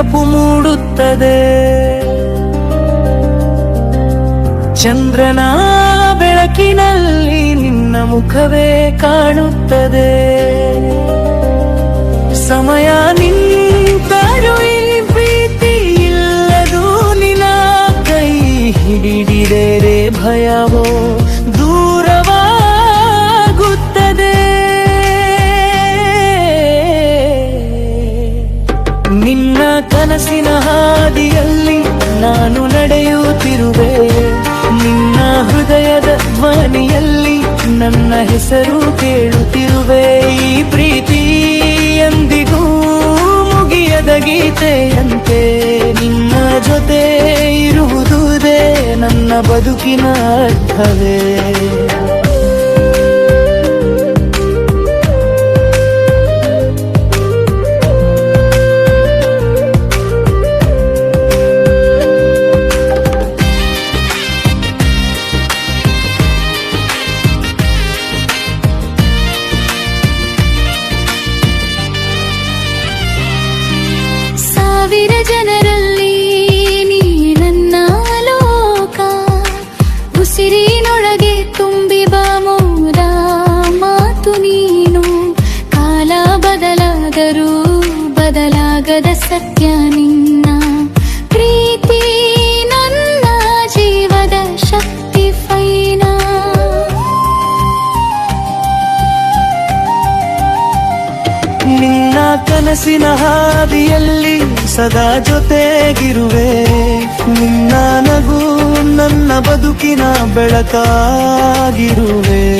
ನೆನಪು ಮೂಡುತ್ತದೆ. ಚಂದ್ರನ ಬೆಳಕಿನಲ್ಲಿ ನಿನ್ನ ಮುಖವೇ ಕಾಣುತ್ತದೆ. ಸಮಯ ನಿಂತರೂ ಈ ಪ್ರೀತಿ ಇಲ್ಲದು ನಿನ್ನ ಕೈ ಹಿಡಿದರೆ ಭಯವೋ ದೂರವಾಗುತ್ತದೆ. ನಿನ್ನ ಕನಸಿನ ಹಾದಿಯಲ್ಲಿ ನಾನು ನಡೆಯುತ್ತಿರುವೆ. ನಿನ್ನ ಹೃದಯದ ಧ್ವನಿಯಲ್ಲಿ ನನ್ನ ಹೆಸರು ಕೇಳುತ್ತಿರುವೆ. ಈ ಪ್ರೀತಿ ಎಂದಿಗೂ ಮುಗಿಯದ ಗೀತೆಯಂತೆ ನಿನ್ನ ಜೊತೆ ಇರುವುದುದೇ ನನ್ನ ಬದುಕಿನ ಅರ್ಥವೇ. ಸಾವಿರ ಜನರಲ್ಲಿ ನೀ ನನ್ನ ಲೋಕ. ಉಸಿರಿನೊಳಗೆ ತುಂಬಿ ಬಾ ಮೋದ ಮಾತು ನೀನು. ಕಾಲ ಬದಲಾದರೂ ಬದಲಾಗದ ಸತ್ಯ ನಿನ್ನ ಪ್ರೀತಿ. ನನ್ನ ಜೀವದ ಶಕ್ತಿ ಫೈನಾ. ನಿನ್ನ ಕನಸಿನ ಹಾದಿಯಲ್ಲಿ ಸದಾ ಜೊತೆಗಿರುವೆ. ನಿನ್ನ ನಗು ನನ್ನ ಬದುಕಿನ ಬೆಳಕಾಗಿರುವೆ.